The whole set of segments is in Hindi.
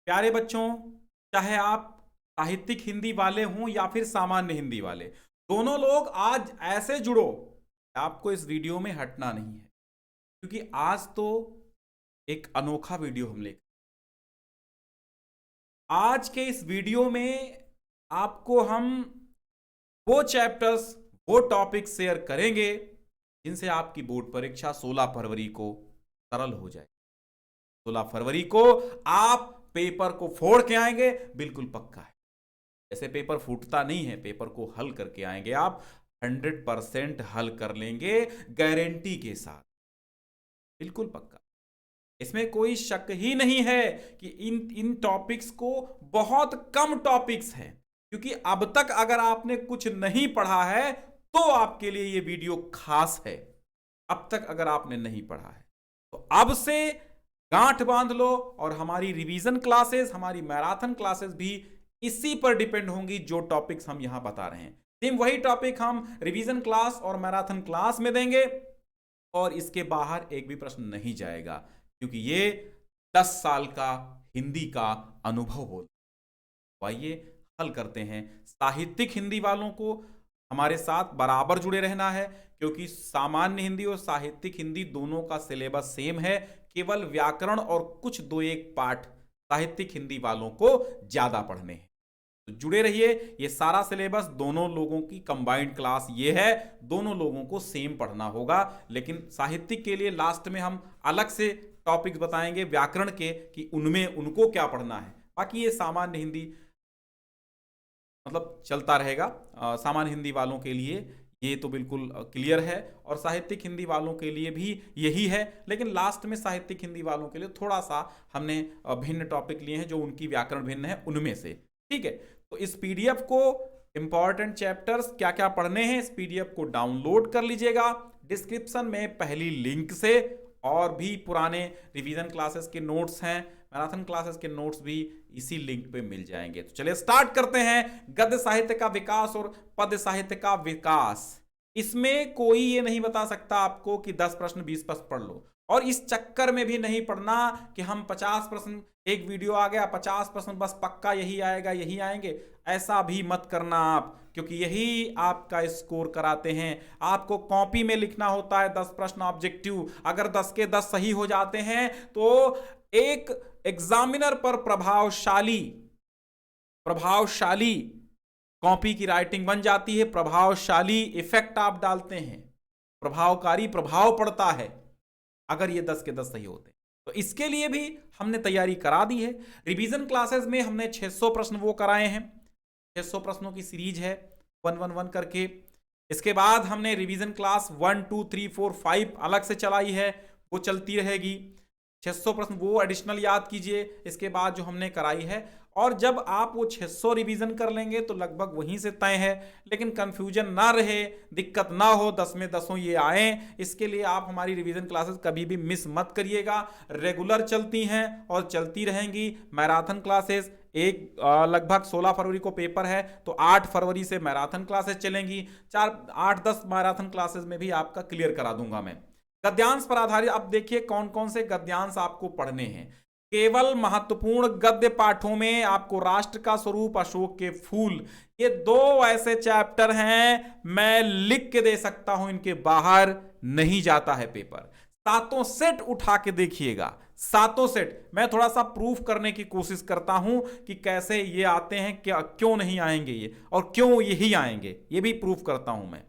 प्यारे बच्चों, चाहे आप साहित्यिक हिंदी वाले हों या फिर सामान्य हिंदी वाले, दोनों लोग आज ऐसे जुड़ो, आपको इस वीडियो में हटना नहीं है, क्योंकि आज तो एक अनोखा वीडियो हम लेकर आज के इस वीडियो में आपको हम वो चैप्टर्स, वो टॉपिक शेयर करेंगे जिनसे आपकी बोर्ड परीक्षा 16 फरवरी को सरल हो जाए। 16 फरवरी को आप पेपर को फोड़ के आएंगे, बिल्कुल पक्का है। ऐसे पेपर फूटता नहीं है, पेपर को हल करके आएंगे आप, 100% हल कर लेंगे गारंटी के साथ, बिल्कुल पक्का। इसमें कोई शक ही नहीं है कि इन टॉपिक्स को बहुत कम टॉपिक्स हैं, क्योंकि अब तक अगर आपने कुछ नहीं पढ़ा है तो आपके लिए यह वीडियो खास है। अब तक अगर आपने नहीं पढ़ा है तो अब से गांठ बांध लो, और हमारी रिवीजन क्लासेस, हमारी मैराथन क्लासेस भी इसी पर डिपेंड होंगी जो टॉपिक्स हम यहां बता रहे हैं। सेम वही टॉपिक हम रिवीजन क्लास और मैराथन क्लास में देंगे, और इसके बाहर एक भी प्रश्न नहीं जाएगा, क्योंकि ये 10 साल का हिंदी का अनुभव होता। आइए हल करते हैं। साहित्यिक हिंदी वालों को हमारे साथ बराबर जुड़े रहना है, क्योंकि सामान्य हिंदी और साहित्यिक हिंदी दोनों का सिलेबस सेम है, केवल व्याकरण और कुछ 2-1 पाठ साहित्यिक हिंदी वालों को ज्यादा पढ़ने हैं। तो जुड़े रहिए, ये सारा सिलेबस दोनों लोगों की कंबाइंड क्लास ये है, दोनों लोगों को सेम पढ़ना होगा। लेकिन साहित्यिक के लिए लास्ट में हम अलग से टॉपिक्स बताएंगे व्याकरण के, कि उनमें उनको क्या पढ़ना है। बाकी ये सामान्य हिंदी मतलब चलता रहेगा। सामान्य हिंदी वालों के लिए ये तो बिल्कुल क्लियर है, और साहित्यिक हिंदी वालों के लिए भी यही है। लेकिन लास्ट में साहित्यिक हिंदी वालों के लिए थोड़ा सा हमने भिन्न टॉपिक लिए हैं, जो उनकी व्याकरण भिन्न है उनमें से। ठीक है, तो इस पीडीएफ को, इंपॉर्टेंट चैप्टर्स क्या क्या पढ़ने हैं, इस पीडीएफ को डाउनलोड कर लीजिएगा डिस्क्रिप्शन में पहली लिंक से। और भी पुराने रिवीजन क्लासेस के नोट्स हैं, मैराथन क्लासेस के नोट्स भी इसी लिंक पे मिल जाएंगे। तो चलिए स्टार्ट करते हैं। गद्य साहित्य का विकास और पद्य साहित्य का विकास, इसमें कोई ये नहीं बता सकता आपको कि 10 प्रश्न 20 प्रश्न पढ़ लो, और इस चक्कर में भी नहीं पढ़ना कि हम 50 प्रश्न, एक वीडियो आ गया 50 प्रश्न बस पक्का यही आएगा यही आएंगे, ऐसा भी मत करना आप, क्योंकि यही आपका स्कोर कराते हैं। आपको कॉपी में लिखना होता है 10 प्रश्न ऑब्जेक्टिव, अगर 10 के 10 सही हो जाते हैं तो एक एग्जामिनर पर प्रभावशाली कॉपी की राइटिंग बन जाती है, प्रभावशाली इफेक्ट आप डालते हैं, प्रभावकारी प्रभाव पड़ता है अगर ये 10 के 10 सही होते हैं। तो इसके लिए भी हमने तैयारी करा दी है। रिवीजन क्लासेस में हमने 600 प्रश्न वो कराए हैं, 600 प्रश्नों की सीरीज है 111 करके। इसके बाद हमने रिवीजन क्लास 1 2 3 4 5 अलग से चलाई है, वो चलती रहेगी। 600 प्रश्न वो एडिशनल याद कीजिए इसके बाद जो हमने कराई है, और जब आप वो 600 रिवीजन कर लेंगे तो लगभग वहीं से तय है। लेकिन कंफ्यूजन ना रहे, दिक्कत ना हो, 10 में 10 ये आए, इसके लिए आप हमारी रिवीजन क्लासेस कभी भी मिस मत करिएगा। रेगुलर चलती हैं और चलती रहेंगी मैराथन क्लासेस। एक लगभग 16 फरवरी को पेपर है, तो 8 फरवरी से मैराथन क्लासेस चलेंगी। 8-10 मैराथन क्लासेस में भी आपका क्लियर करा दूंगा मैं। गद्यांश पर आधारित, अब देखिए कौन कौन से गद्यांश आपको पढ़ने हैं। केवल महत्वपूर्ण गद्य पाठों में आपको राष्ट्र का स्वरूप, अशोक के फूल, ये 2 ऐसे चैप्टर हैं मैं लिख के दे सकता हूं, इनके बाहर नहीं जाता है पेपर। 7 सेट उठा के देखिएगा, 7 सेट। मैं थोड़ा सा प्रूफ करने की कोशिश करता हूं कि कैसे ये आते हैं, क्या क्यों नहीं आएंगे ये, और क्यों यही आएंगे, ये भी प्रूफ करता हूं मैं।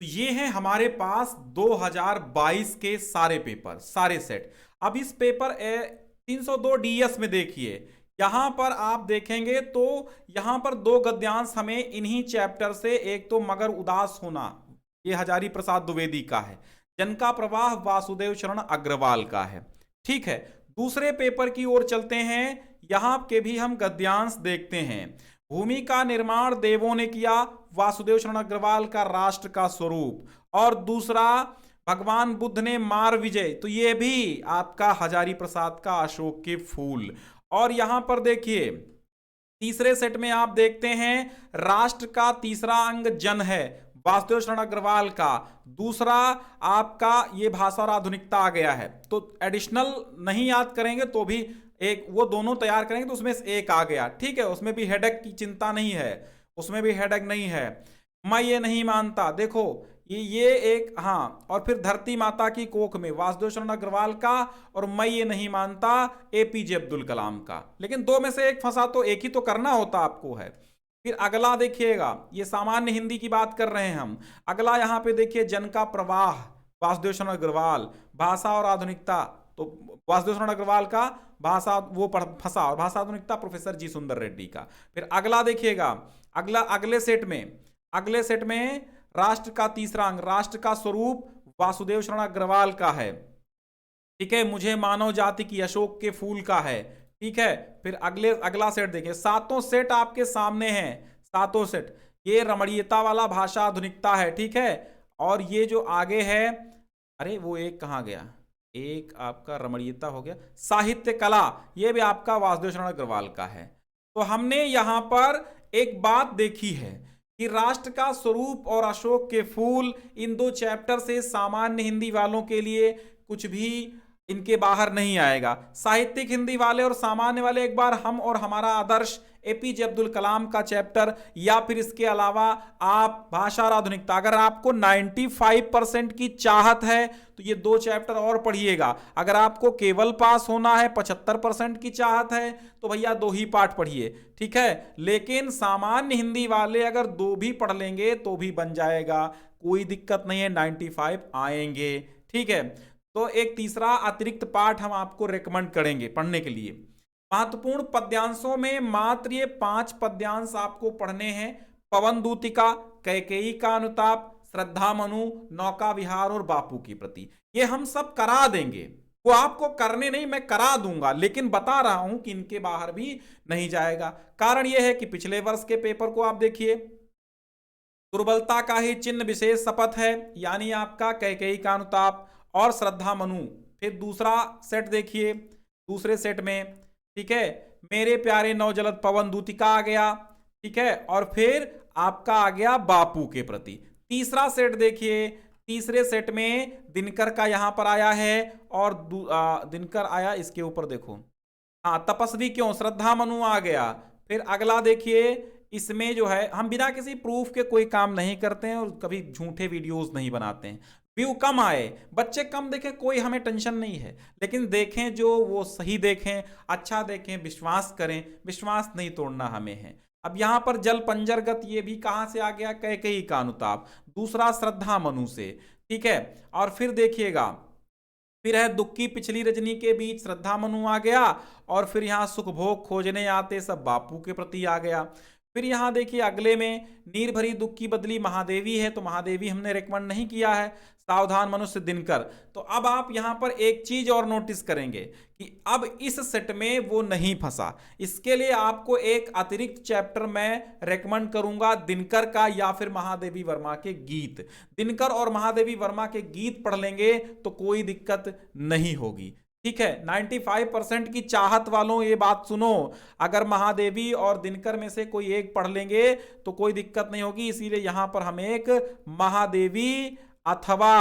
तो ये हैं हमारे पास 2022 के सारे पेपर, सारे सेट। अब इस पेपर 302 डीएस में देखिए, यहां पर आप देखेंगे तो यहां पर 2 गद्यांश हमें इन्हीं चैप्टर से, एक तो मगर उदास होना, ये हजारी प्रसाद द्विवेदी का है। जनका प्रवाह वासुदेव शरण अग्रवाल का है। ठीक है, दूसरे पेपर की ओर चलते हैं, यहां के भी हम गद्यांश देखते हैं। भूमि का निर्माण देवों ने किया, वासुदेव शरण अग्रवाल का राष्ट्र का स्वरूप, और दूसरा भगवान बुद्ध ने मार विजय, तो ये भी आपका हजारी प्रसाद का अशोक के फूल। और यहां पर देखिए तीसरे सेट में आप देखते हैं राष्ट्र का तीसरा अंग जन है, वासुदेव शरण अग्रवाल का। दूसरा आपका ये भाषा और आधुनिकता आ गया है, तो एडिशनल नहीं याद करेंगे तो भी एक वो दोनों तैयार करेंगे तो उसमें से एक आ गया, ठीक है, उसमें भी हेडेक की चिंता नहीं है, उसमें भी हेडेक नहीं है। मैं ये नहीं मानता, देखो ये एक, हाँ, और फिर धरती माता की कोख में वासुदेव शरण अग्रवाल का, और मैं ये नहीं मानता एपीजे अब्दुल कलाम का। लेकिन दो में से एक फंसा तो एक ही तो करना होता आपको है। फिर अगला देखिएगा, ये सामान्य हिंदी की बात कर रहे हैं हम। अगला यहां पे देखिए, जन का प्रवाह वासुदेव शरण अग्रवाल, भाषा और आधुनिकता, तो वासुदेव शरण अग्रवाल का भाषा वो फंसा, और भाषा आधुनिकता प्रोफेसर जी सुंदर रेड्डी का। फिर अगला देखिएगा, अगले सेट में राष्ट्र का तीसरा अंग, राष्ट्र का स्वरूप वासुदेव शरण अग्रवाल का है, ठीक है, मुझे मानव जाति की अशोक के फूल का है, ठीक है। फिर अगला सेट देखिए, सातों सेट आपके सामने हैं, सातों सेट, ये रमणीयता वाला भाषा आधुनिकता है, ठीक है। और ये जो आगे है, अरे वो एक कहाँ गया, एक आपका रमणीयता हो गया, साहित्य कला, ये भी आपका वासुदेव शरण अग्रवाल का है। तो हमने यहां पर एक बात देखी है कि राष्ट्र का स्वरूप और अशोक के फूल, इन दो चैप्टर से सामान्य हिंदी वालों के लिए कुछ भी इनके बाहर नहीं आएगा। साहित्यिक हिंदी वाले और सामान्य वाले एक बार हम और हमारा आदर्श एपीजे अब्दुल कलाम का चैप्टर, या फिर इसके अलावा आप भाषा और आधुनिकता, अगर आपको 95% की चाहत है तो ये दो चैप्टर और पढ़िएगा। अगर आपको केवल पास होना है, 75% की चाहत है, तो भैया दो ही पाठ पढ़िए, ठीक है। लेकिन सामान्य हिंदी वाले अगर दो भी पढ़ लेंगे तो भी बन जाएगा, कोई दिक्कत नहीं है, 95 आएंगे, ठीक है। तो एक तीसरा अतिरिक्त पाठ हम आपको रेकमेंड करेंगे पढ़ने के लिए। महत्वपूर्ण पद्यांशों में मात्र ये 5 पद्यांश आपको पढ़ने हैं, पवन दूतिका, कैकेयी का अनुताप, श्रद्धा मनु, नौका विहार और बापू की प्रति। ये हम सब करा देंगे, वो आपको करने नहीं, मैं करा दूंगा, लेकिन बता रहा हूं कि इनके बाहर भी नहीं जाएगा। कारण यह है कि पिछले वर्ष के पेपर को आप देखिए, दुर्बलता का ही चिन्ह विशेष शपथ है, यानी आपका कैकेयी का अनुताप और श्रद्धा मनु। फिर दूसरा सेट देखिए, दूसरे सेट में, ठीक है, मेरे प्यारे नवजलद पवन दूतिका आ गया, ठीक है, और फिर आपका आ गया बापू के प्रति। तीसरा सेट देखिए, तीसरे सेट में दिनकर का यहां पर आया है, और दिनकर आया इसके ऊपर देखो, हाँ, तपस्वी क्यों, श्रद्धा मनु आ गया। फिर अगला देखिए, इसमें जो है हम बिना किसी प्रूफ के कोई काम नहीं करते हैं और कभी झूठे वीडियोस नहीं बनाते हैं। व्यू कम आए, बच्चे कम देखें, कोई हमें टेंशन नहीं है, लेकिन देखें जो वो सही देखें, अच्छा देखें, विश्वास करें, विश्वास नहीं तोड़ना हमें है। अब यहां पर जल पंजरगत, ये भी कहां से आ गया, कैकेयी का अनुताप, दूसरा श्रद्धा मनु से, ठीक है। और फिर देखिएगा, फिर है दुख की पिछली रजनी के बीच, श्रद्धा मनु आ गया, और फिर यहां सुख भोग खोजने आते सब, बापू के प्रति आ गया। फिर यहां देखिए अगले में, नीर भरी दुख की बदली महादेवी है, तो महादेवी हमने रेकमेंड नहीं किया है, सावधान मनुष्य दिनकर। तो अब आप यहां पर एक चीज और नोटिस करेंगे कि अब इस सेट में वो नहीं फंसा। इसके लिए आपको एक अतिरिक्त चैप्टर मैं रेकमेंड करूंगा, दिनकर का या फिर महादेवी वर्मा के गीत। दिनकर और महादेवी वर्मा के गीत पढ़ लेंगे तो कोई दिक्कत नहीं होगी, ठीक है। 95% की चाहत वालों ये बात सुनो, अगर महादेवी और दिनकर में से कोई एक पढ़ लेंगे तो कोई दिक्कत नहीं होगी। इसीलिए यहां पर हमें एक महादेवी अथवा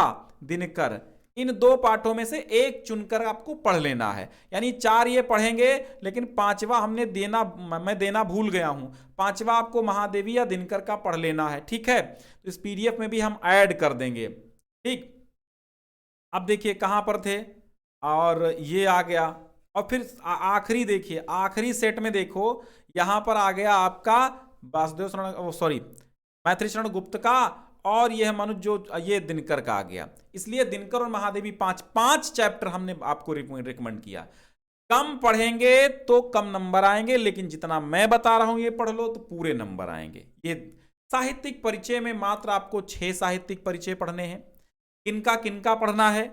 दिनकर, इन दो पाठों में से एक चुनकर आपको पढ़ लेना है। यानी 4 ये पढ़ेंगे, लेकिन 5वां हमने मैं देना भूल गया हूं, 5वां आपको महादेवी या दिनकर का पढ़ लेना है, ठीक है। तो इस पीडीएफ में भी हम ऐड कर देंगे, ठीक। अब देखिए कहां पर थे, और ये आ गया। और फिर आखिरी देखिए, आखिरी सेट में देखो, यहां पर आ गया आपका वासुदेव शरण, सॉरी, मैथिली शरण गुप्त का, और यह मनुज जो ये दिनकर का आ गया। इसलिए दिनकर और महादेवी 5 चैप्टर हमने आपको रिकमेंड किया। कम पढ़ेंगे तो कम नंबर आएंगे, लेकिन जितना मैं बता रहा हूं ये पढ़ लो तो पूरे नंबर आएंगे। ये साहित्यिक परिचय में मात्र आपको 6 साहित्यिक परिचय पढ़ने हैं। किनका किनका पढ़ना है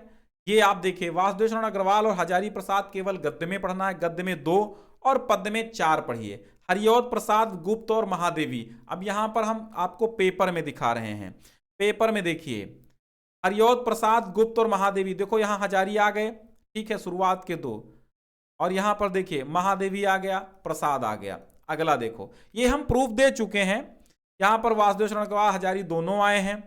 ये आप देखिए, वासुदेव शरण अग्रवाल और हजारी प्रसाद केवल गद्य में पढ़ना है, गद्य में 2 और पद्य में 4 पढ़िए। हरिऔध प्रसाद गुप्त और महादेवी, अब यहां पर हम आपको पेपर में दिखा रहे हैं, पेपर में देखिए, हरिऔध प्रसाद गुप्त और महादेवी, देखो यहां हजारी आ गए, ठीक है, शुरुआत के 2, और यहां पर देखिए महादेवी आ गया, प्रसाद आ गया। अगला देखो, ये हम प्रूफ दे चुके हैं, यहां पर वासुदेव शरण अग्रवाल हजारी दोनों आए हैं,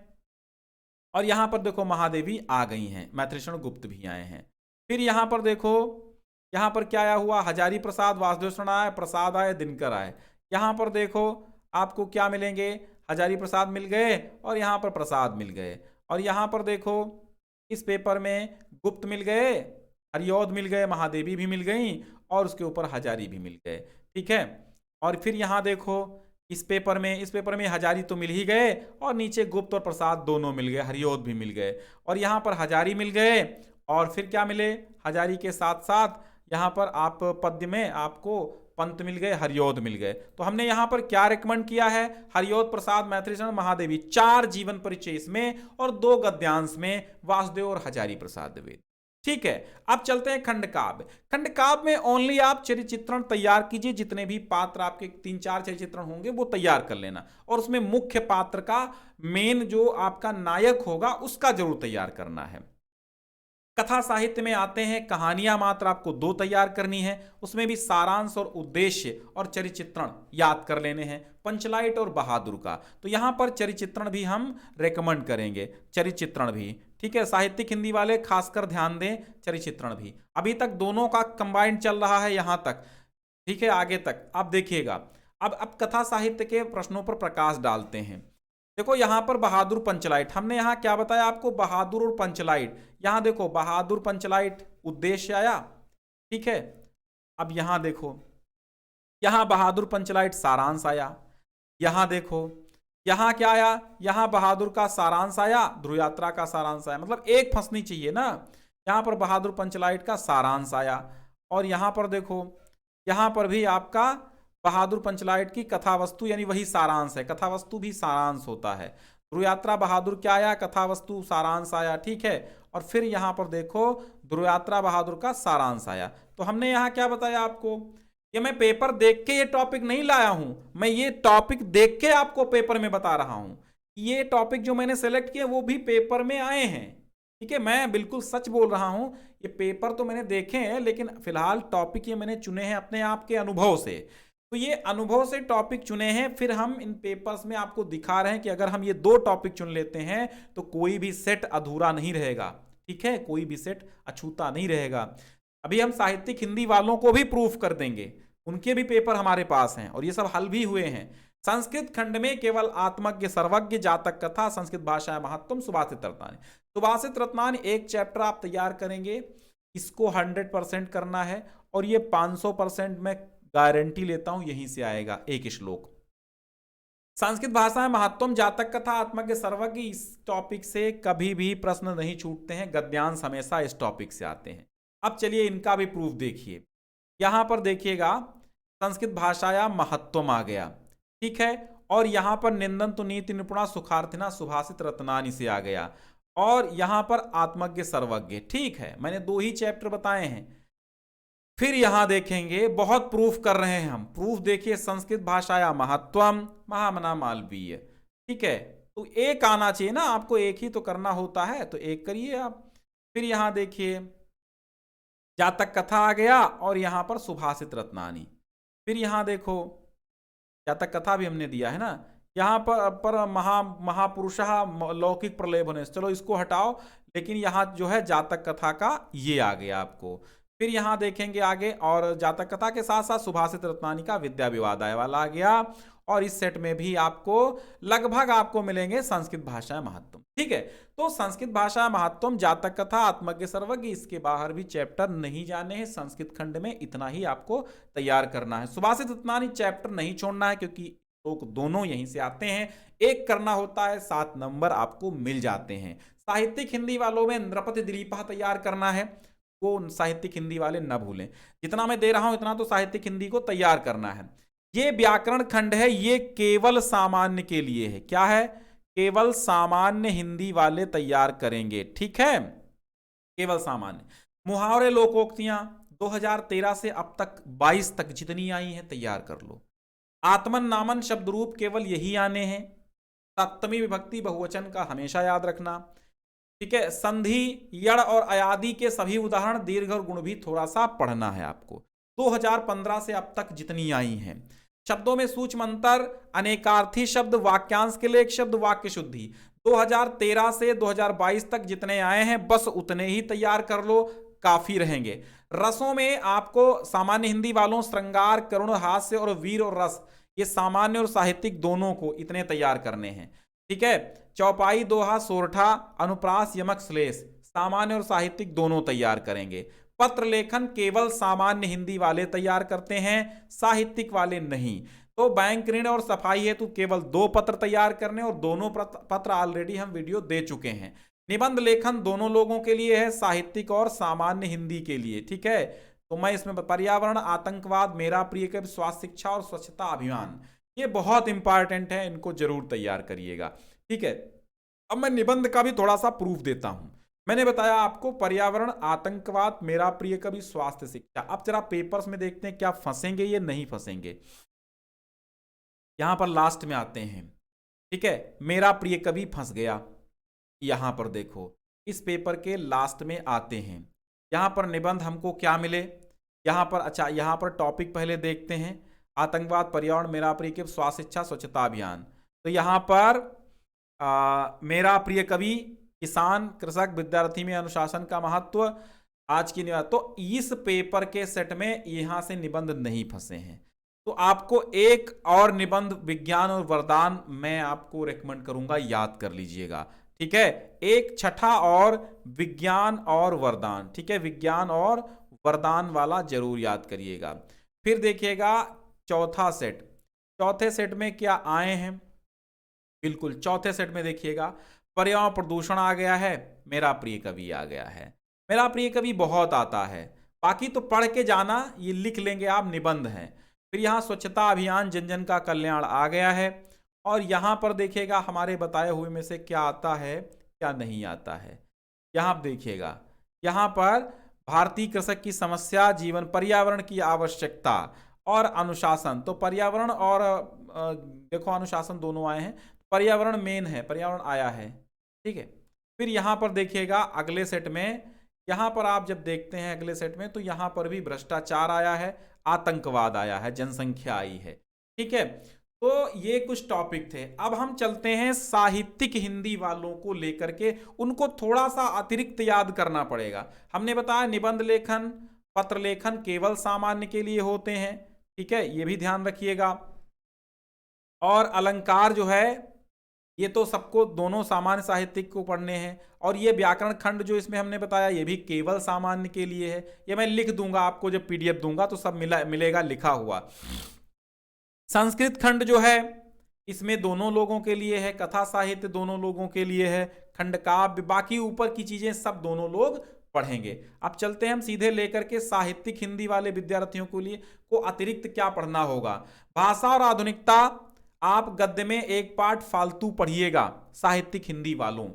और यहां पर देखो महादेवी आ गई हैं, मैथिली शरण गुप्त भी आए हैं। फिर यहां पर देखो यहाँ पर क्या आया हुआ, हजारी प्रसाद, वासुदेव शरण आए, प्रसाद आए, दिनकर आए। यहाँ पर देखो आपको क्या मिलेंगे, हजारी प्रसाद मिल गए और यहाँ पर प्रसाद मिल गए। और यहाँ पर देखो इस पेपर में गुप्त मिल गए, हरिऔध मिल गए, महादेवी भी मिल गई और उसके ऊपर हजारी भी मिल गए। ठीक है, और फिर यहाँ देखो इस पेपर में हजारी तो मिल ही गए और नीचे गुप्त और प्रसाद दोनों मिल गए, हरिऔध भी मिल गए। और यहाँ पर हजारी मिल गए और फिर क्या मिले, हजारी के साथ साथ यहाँ पर आप पद्य में आपको पंत मिल गए, हरिऔध मिल गए। तो हमने यहाँ पर क्या रिकमेंड किया है, हरिऔध, प्रसाद, मैथिली शरण, महादेवी, 4 जीवन परिचय इसमें और 2 गद्यांश में वासुदेव और हजारी प्रसाद द्विवेदी। ठीक है, अब चलते हैं खंड काव्य। खंड काव्य में ओनली आप चरित्र चित्रण तैयार कीजिए, जितने भी पात्र आपके 3-4 चरित्र चित्रण होंगे वो तैयार कर लेना, और उसमें मुख्य पात्र का मेन जो आपका नायक होगा उसका जरूर तैयार करना है। कथा साहित्य में आते हैं, कहानियां मात्र आपको 2 तैयार करनी है, उसमें भी सारांश और उद्देश्य और चरित्र चित्रण याद कर लेने हैं, पंचलाइट और बहादुर का। तो यहां पर चरित्र चित्रण भी हम रेकमेंड करेंगे, चरित्र चित्रण भी। ठीक है, साहित्यिक हिंदी वाले खासकर ध्यान दें, चरित्र चित्रण भी। अभी तक दोनों का कंबाइंड चल रहा है यहां तक, ठीक है, आगे तक आप देखिएगा। अब कथा साहित्य के प्रश्नों पर प्रकाश डालते हैं। देखो यहां पर बहादुर पंचलाइट, हमने यहां क्या बताया आपको, बहादुर और पंचलाइट। यहां देखो बहादुर पंचलाइट उद्देश्य आया, ठीक है। अब यहां देखो, यहां बहादुर पंचलाइट सारांश आया। यहां देखो यहां क्या आया, यहां बहादुर का सारांश आया, ध्रुव यात्रा का सारांश आया, मतलब एक फंसनी चाहिए ना। यहां पर बहादुर पंचलाइट का सारांश आया और यहां पर देखो, यहां पर भी आपका बहादुर पंचलाइट की कथा वस्तु यानी वही सारांश है, कथा वस्तु भी सारांश होता है। ध्रुव यात्रा बहादुर क्या आया, कथा वस्तु सारांश आया, ठीक है। और फिर यहां पर देखो ध्रुव यात्रा बहादुर का सारांश आया। तो हमने यहां क्या बताया आपको, ये मैं पेपर देख के ये टॉपिक नहीं लाया हूं, मैं ये टॉपिक देख के आपको पेपर में बता रहा हूं। ये टॉपिक जो मैंने सेलेक्ट किए वो भी पेपर में आए हैं, ठीक है, मैं बिल्कुल सच बोल रहा हूं। ये पेपर तो मैंने देखे हैं, लेकिन फिलहाल टॉपिक ये मैंने चुने हैं अपने आप के अनुभव से। तो ये अनुभव से टॉपिक चुने हैं, फिर हम इन पेपर्स में आपको दिखा रहे हैं कि अगर हम ये 2 टॉपिक चुन लेते हैं तो कोई भी सेट अधूरा नहीं रहेगा, ठीक है, कोई भी सेट अछूता नहीं रहेगा। अभी हम साहित्यिक हिंदी वालों को भी प्रूफ कर देंगे, उनके भी पेपर हमारे पास हैं और ये सब हल भी हुए हैं। संस्कृत खंड में केवल आत्मज्ञ सर्वज्ञ, जातक कथा, संस्कृत भाषा महत्वम, सुभाषित रत्नानी। सुभाषित रत्नानी एक चैप्टर आप तैयार करेंगे, इसको 100% करना है और ये 500% मैं गारंटी लेता हूं यहीं से आएगा एक श्लोक। संस्कृत भाषा में महत्वम, जातक कथा, आत्मज्ञ सर्वज्ञ, इस टॉपिक से कभी भी प्रश्न नहीं छूटते हैं, गद्यांश हमेशा इस टॉपिक से आते हैं। अब चलिए इनका भी प्रूफ देखिए, यहां पर देखिएगा संस्कृत भाषाया महत्वम आ गया, ठीक है, और यहां पर निंदन तो नीति निपुणा सुखार्थिना सुभाषित रत्नानी से आ गया, और यहां पर आत्मज्ञ सर्वज्ञ, ठीक है, मैंने 2 ही चैप्टर बताए हैं। फिर यहां देखेंगे, बहुत प्रूफ कर रहे हैं हम, प्रूफ देखिए, संस्कृत भाषाया महत्वम, महामना मालवीय, ठीक है, तो एक आना चाहिए ना आपको, एक ही तो करना होता है, तो एक करिए आप। फिर यहां देखिए जातक कथा आ गया और यहां पर सुभाषित रत्नानी। फिर यहां देखो जातक कथा भी हमने दिया है ना, यहां पर महापुरुष लौकिक प्रलेभन, चलो इसको हटाओ, लेकिन यहां जो है जातक कथा का ये आ गया आपको। फिर यहां देखेंगे आगे, और जातक कथा के साथ साथ सुभाषित रत्नानी का विद्या विवादाय वाला आ गया, और इस सेट में भी आपको लगभग आपको मिलेंगे संस्कृत भाषा महत्वम, ठीक है। तो संस्कृत भाषा महत्वम, जातक कथा, आत्मज्ञ सर्वज्ञ, इसके बाहर भी चैप्टर नहीं जाने हैं, संस्कृत खंड में इतना ही आपको तैयार करना है। सुभाषित रत्नानी चैप्टर नहीं छोड़ना है, क्योंकि तो दोनों यहीं से आते हैं, एक करना होता है, 7 नंबर आपको मिल जाते हैं। साहित्यिक हिंदी वालों में नृपति दिलीपा तैयार करना है, वो साहित्यिक हिंदी वाले न भूलें, जितना मैं दे रहा हूं इतना तो साहित्यिक हिंदी को तैयार करना है। ये व्याकरण खंड है, ये केवल सामान्य के लिए है, क्या है, केवल सामान्य हिंदी वाले तैयार करेंगे, ठीक है, केवल सामान्य। मुहावरे लोकोक्तियां 2013 से अब तक 22 तक जितनी आई हैं तैयार कर लो। आत्मन नामन शब्द रूप केवल यही आने हैं। सप्तमी विभक्ति बहुवचन का हमेशा याद रखना, ठीक है। संधि, यड़ और अयादि के सभी उदाहरण, दीर्घ और गुण भी थोड़ा सा पढ़ना है आपको। 2015 से अब तक जितनी आई हैं। शब्दों में सूक्ष्म अंतर, अनेकार्थी शब्द, वाक्यांश के लिए एक शब्द, वाक्य शुद्धि, 2013 से 2022 तक जितने आए हैं बस उतने ही तैयार कर लो, काफी रहेंगे। रसों में आपको सामान्य हिंदी वालों श्रृंगार, करुण, हास्य और वीर और रस, ये सामान्य और साहित्यिक दोनों को इतने तैयार करने हैं। ठीक है। चौपाई, दोहा, सोरठा, अनुप्रास, यमक, श्लेष, सामान्य और साहित्यिक दोनों तैयार करेंगे। पत्र लेखन केवल सामान्य हिंदी वाले तैयार करते हैं, साहित्यिक वाले नहीं। तो बैंक ऋण और सफाई हेतु केवल 2 पत्र तैयार करने, और दोनों पत्र ऑलरेडी हम वीडियो दे चुके हैं। निबंध लेखन दोनों लोगों के लिए है, साहित्यिक और सामान्य हिंदी के लिए। ठीक है। तो मैं इसमें पर्यावरण, आतंकवाद, मेरा प्रिय कवि, स्वास्थ्य शिक्षा और स्वच्छता अभियान, ये बहुत इंपॉर्टेंट है, इनको जरूर तैयार करिएगा। ठीक है। अब मैं निबंध का भी थोड़ा सा प्रूफ देता हूं। मैंने बताया आपको पर्यावरण, आतंकवाद, मेरा प्रिय कवि, स्वास्थ्य शिक्षा। अब जरा पेपर्स में देखते हैं क्या फंसेंगे ये नहीं फंसेंगे। यहां पर लास्ट में आते हैं। ठीक है। मेरा प्रिय कवि फंस गया। यहां पर देखो, इस पेपर के लास्ट में आते हैं। यहां पर निबंध हमको क्या मिले, यहां पर अच्छा, यहां पर टॉपिक पहले देखते हैं। आतंकवाद, पर्यावरण, मेरा प्रिय कवि, स्वास्थ्य शिक्षा, स्वच्छता अभियान। तो यहां पर मेरा प्रिय कवि, किसान, कृषक, विद्यार्थी में अनुशासन का महत्व, आज की निबंध। तो इस पेपर के सेट में यहां से निबंध नहीं फंसे हैं। तो आपको एक और निबंध विज्ञान और वरदान मैं आपको रेकमेंड करूंगा, याद कर लीजिएगा। ठीक है। एक छठा और विज्ञान और वरदान। ठीक है। विज्ञान और वरदान वाला जरूर याद करिएगा। फिर देखिएगा चौथा सेट। चौथे सेट में क्या आए हैं, बिल्कुल चौथे सेट में देखिएगा पर्यावरण प्रदूषण आ गया है, मेरा प्रिय कवि आ गया है। मेरा प्रिय कवि बहुत आता है, बाकी तो पढ़ के जाना, ये लिख लेंगे आप, निबंध है। फिर यहाँ स्वच्छता अभियान, जन जन का कल्याण आ गया है। और यहाँ पर देखिएगा हमारे बताए हुए में से क्या आता है क्या नहीं आता है। यहाँ आप देखिएगा, यहाँ पर भारतीय कृषक की समस्या, जीवन, पर्यावरण की आवश्यकता और अनुशासन। तो पर्यावरण और देखो अनुशासन दोनों आए हैं, पर्यावरण मेन है, पर्यावरण आया है। ठीक है। फिर यहाँ पर देखिएगा अगले सेट में, यहाँ पर आप जब देखते हैं अगले सेट में, तो यहाँ पर भी भ्रष्टाचार आया है, आतंकवाद आया है, जनसंख्या आई है। ठीक है। तो ये कुछ टॉपिक थे। अब हम चलते हैं साहित्यिक हिंदी वालों को लेकर के, उनको थोड़ा सा अतिरिक्त याद करना पड़ेगा। हमने बताया निबंध लेखन, पत्र लेखन केवल सामान्य के लिए होते हैं। ठीक है, ये भी ध्यान रखिएगा। और अलंकार जो है ये तो सबको, दोनों सामान्य साहित्यिक को पढ़ने हैं। और ये व्याकरण खंड जो इसमें हमने बताया ये भी केवल सामान्य के लिए है। ये मैं लिख दूंगा आपको, जब पीडीएफ दूंगा तो सब मिलेगा लिखा हुआ। संस्कृत खंड जो है इसमें दोनों लोगों के लिए है, कथा साहित्य दोनों लोगों के लिए है, खंड काव्य, बाकी ऊपर की चीजें सब दोनों लोग पढ़ेंगे। अब चलते हैं हम सीधे लेकर के साहित्यिक हिंदी वाले विद्यार्थियों के लिए को अतिरिक्त क्या पढ़ना होगा। भाषा और आधुनिकता आप गद्य में एक पाठ फालतू पढ़िएगा साहित्यिक हिंदी वालों,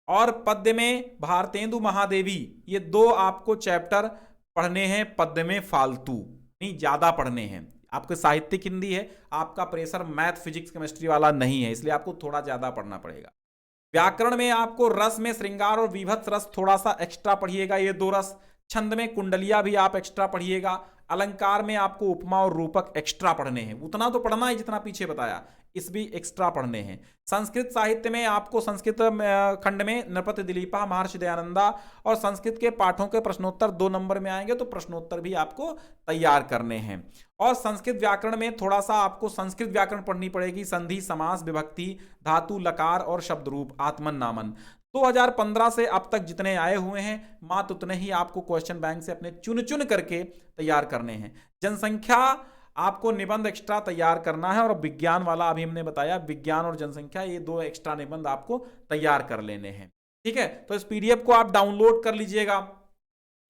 और पद्य में भारतेंदु महादेवी, ये 2 आपको चैप्टर पढ़ने हैं पद्य में, फालतू नहीं, ज्यादा पढ़ने हैं। आपके साहित्यिक हिंदी है, आपका प्रेशर मैथ, फिजिक्स, केमिस्ट्री वाला नहीं है, इसलिए आपको थोड़ा ज्यादा पढ़ना पड़ेगा। व्याकरण में आपको रस में श्रृंगार और विभत्स रस थोड़ा सा एक्स्ट्रा पढ़िएगा, ये 2 रस। छंद में कुंडलिया भी आप एक्स्ट्रा पढ़िएगा। अलंकार में आपको उपमा और रूपक एक्स्ट्रा पढ़ने हैं, उतना तो पढ़ना है जितना पीछे बताया, इस भी एक्स्ट्रा पढ़ने हैं। संस्कृत साहित्य में आपको संस्कृत खंड में नृपति दिलीपा, महर्षि दयानंदा और संस्कृत के पाठों के प्रश्नोत्तर 2 नंबर में आएंगे, तो प्रश्नोत्तर भी आपको तैयार करने हैं। और संस्कृत व्याकरण में थोड़ा सा आपको संस्कृत व्याकरण पढ़नी पड़ेगी, संधि, समास, विभक्ति, धातु, लकार और शब्द रूप, आत्मन, नामन। 2015 से अब तक जितने आए हुए हैं मात्र उतने ही आपको क्वेश्चन बैंक से अपने चुन चुन करके तैयार करने हैं। जनसंख्या आपको निबंध एक्स्ट्रा तैयार करना है, और विज्ञान वाला अभी हमने बताया, विज्ञान और जनसंख्या ये 2 एक्स्ट्रा निबंध आपको तैयार कर लेने हैं। ठीक है। तो इस पीडीएफ को आप डाउनलोड कर लीजिएगा।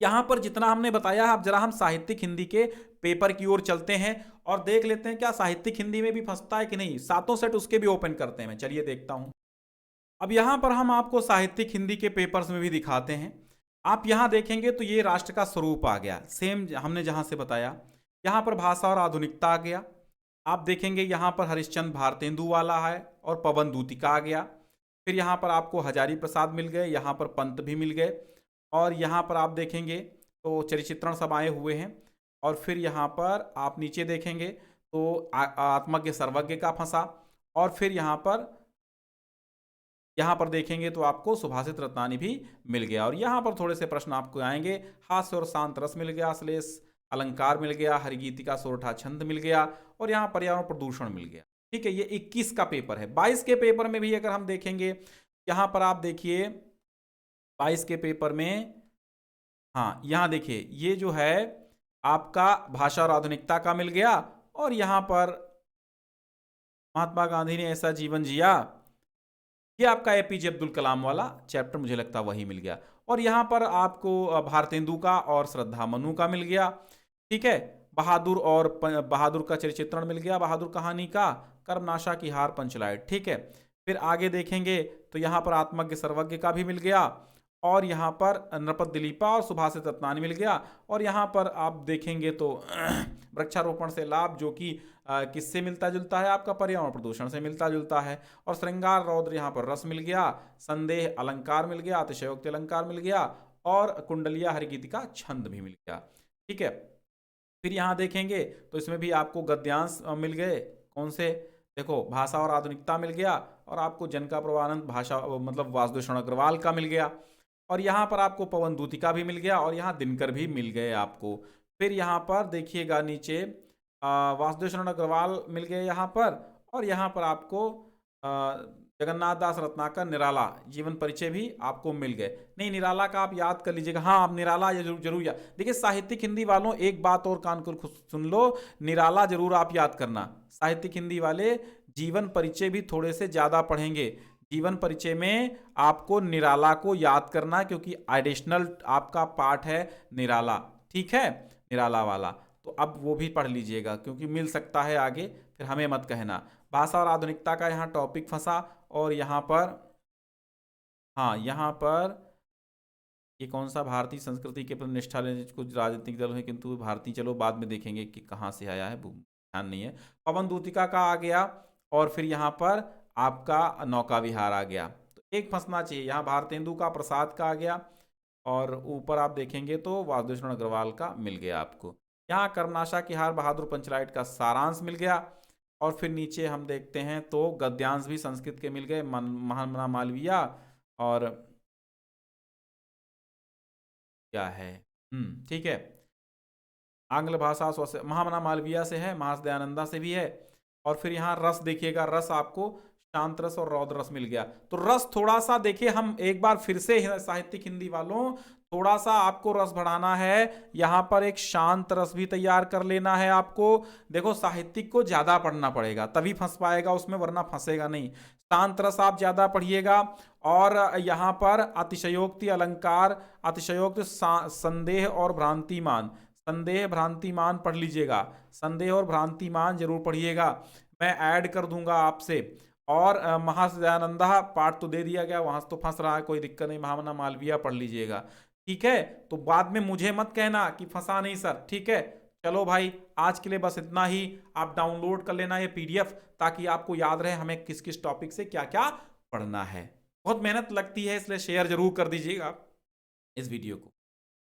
यहां पर जितना हमने बताया, अब जरा हम साहित्यिक हिंदी के पेपर की ओर चलते हैं और देख लेते हैं क्या साहित्यिक हिंदी में भी फंसता है कि नहीं। 7 सेट उसके भी ओपन करते हैं, चलिए देखता हूं। अब यहां पर हम आपको साहित्यिक हिंदी के पेपर्स में भी दिखाते हैं। आप यहां देखेंगे तो ये राष्ट्र का स्वरूप आ गया, सेम हमने जहां से बताया। यहां पर भाषा और आधुनिकता आ गया। आप देखेंगे यहां पर हरिश्चंद्र भारतेंदु वाला है और पवन दूतिका आ गया। फिर यहां पर आपको हजारी प्रसाद मिल गए, यहां पर पंत भी मिल गए, और यहां पर आप देखेंगे तो चरिचित्रण सब आए हुए हैं। और फिर यहां पर आप नीचे देखेंगे तो आत्मज्ञ सर्वज्ञ का फंसा, और फिर यहां पर यहाँ पर देखेंगे तो आपको सुभाषित रत्नानी भी मिल गया। और यहाँ पर थोड़े से प्रश्न आपको आएंगे, हास्य और शांत रस मिल गया, श्लेष अलंकार मिल गया, हरिगीतिका सोरठा छंद मिल गया, और यहाँ पर्यावरण प्रदूषण मिल गया। ठीक है, ये 21 का पेपर है। 22 के पेपर में भी अगर हम देखेंगे, यहाँ पर आप देखिए 22 के पेपर में, हाँ यहाँ देखिए ये जो है आपका भाषा और आधुनिकता का मिल गया, और यहाँ पर महात्मा गांधी ने ऐसा जीवन जिया, ये आपका एपीजे अब्दुल कलाम वाला चैप्टर मुझे लगता वही मिल गया। और यहाँ पर आपको भारतेंदु का और श्रद्धा मनु का मिल गया। ठीक है, बहादुर और बहादुर का चरित्र चित्रण मिल गया, बहादुर कहानी का, कर्मनाशा की हार पंचलाइट। ठीक है, फिर आगे देखेंगे तो यहाँ पर आत्मज्ञ सर्वज्ञ का भी मिल गया, और यहाँ पर नृपत दिलीपा और सुभाषित रत्नानी मिल गया। और यहाँ पर आप देखेंगे तो वृक्षारोपण से लाभ, जो कि किससे मिलता जुलता है, आपका पर्यावरण प्रदूषण से मिलता जुलता है। और श्रृंगार रौद्र यहाँ पर रस मिल गया, संदेह अलंकार मिल गया, अतिशयोक्ति अलंकार मिल गया, और कुंडलिया हरिगीतिका छंद भी मिल गया। ठीक है, फिर यहाँ देखेंगे तो इसमें भी आपको गद्यांश मिल गए, कौन से, देखो भाषा और आधुनिकता मिल गया, और आपको जनका प्रवानंद भाषा मतलब वासुदेव शरण अग्रवाल का मिल गया, और यहाँ पर आपको पवन दूती का भी मिल गया, और यहाँ दिनकर भी मिल गए आपको। फिर यहाँ पर देखिएगा नीचे वासुदेव शरण अग्रवाल मिल गए यहाँ पर, और यहाँ पर आपको जगन्नाथ दास रत्नाकर निराला जीवन परिचय भी आपको मिल गए। नहीं, निराला का आप याद कर लीजिएगा, हाँ आप निराला जरूर जरूर याद, देखिए साहित्यिक हिंदी वालों एक बात और कान खोल सुन लो, निराला जरूर आप याद करना। साहित्यिक हिंदी वाले जीवन परिचय भी थोड़े से ज्यादा पढ़ेंगे, जीवन परिचय में आपको निराला को याद करना, क्योंकि एडिशनल आपका पार्ट है निराला। ठीक है, निराला वाला तो अब वो भी पढ़ लीजिएगा, क्योंकि मिल सकता है आगे, फिर हमें मत कहना। भाषा और आधुनिकता का यहाँ टॉपिक फंसा, और यहाँ पर हाँ यहाँ पर ये कौन सा, भारतीय संस्कृति के प्रति निष्ठा लेने कुछ राजनीतिक दल है, किंतु भारतीय, चलो बाद में देखेंगे कि कहाँ से आया है, ध्यान नहीं है। पवन दूतिका का आ गया, और फिर यहाँ पर आपका नौका विहार आ गया। तो एक फंसना चाहिए, यहाँ भारतेंदु का प्रसाद का आ गया, और ऊपर आप देखेंगे तो वासुदेव शरण अग्रवाल का मिल गया आपको। यहाँ कर्मनाशा की हार बहादुर पंचलाइट का सारांश मिल गया, और फिर नीचे हम देखते हैं तो गद्यांश भी संस्कृत के मिल गए, महामना मालवीय, और क्या है, ठीक है, आंग्ल भाषा महामना मालवीय से है, महास दयानंदा से भी है। और फिर यहाँ रस देखिएगा, रस आपको शांत रस और रौद्र रस मिल गया। तो रस थोड़ा सा देखिए, हम एक बार फिर से साहित्यिक हिंदी वालों थोड़ा सा आपको रस बढ़ाना है, यहाँ पर एक शांत रस भी तैयार कर लेना है आपको। देखो साहित्यिक को ज्यादा पढ़ना पड़ेगा तभी फंस पाएगा उसमें, वरना फंसेगा नहीं। शांत रस आप ज्यादा पढ़िएगा, और यहाँ पर अतिशयोक्ति अलंकार, अतिशयोक्ति संदेह और भ्रांतिमान, संदेह भ्रांतिमान पढ़ लीजिएगा, संदेह और भ्रांतिमान जरूर पढ़िएगा, मैं ऐड कर दूंगा आपसे। और महासदयानंदा पाठ तो दे दिया गया, वहां से तो फंस रहा है, कोई दिक्कत नहीं, महामना मालवीय पढ़ लीजिएगा। ठीक है, तो बाद में मुझे मत कहना कि फंसा नहीं सर। ठीक है, चलो भाई आज के लिए बस इतना ही। आप डाउनलोड कर लेना ये पीडीएफ, ताकि आपको याद रहे हमें किस किस टॉपिक से क्या क्या पढ़ना है। बहुत मेहनत लगती है, इसलिए शेयर जरूर कर दीजिएगा इस वीडियो को।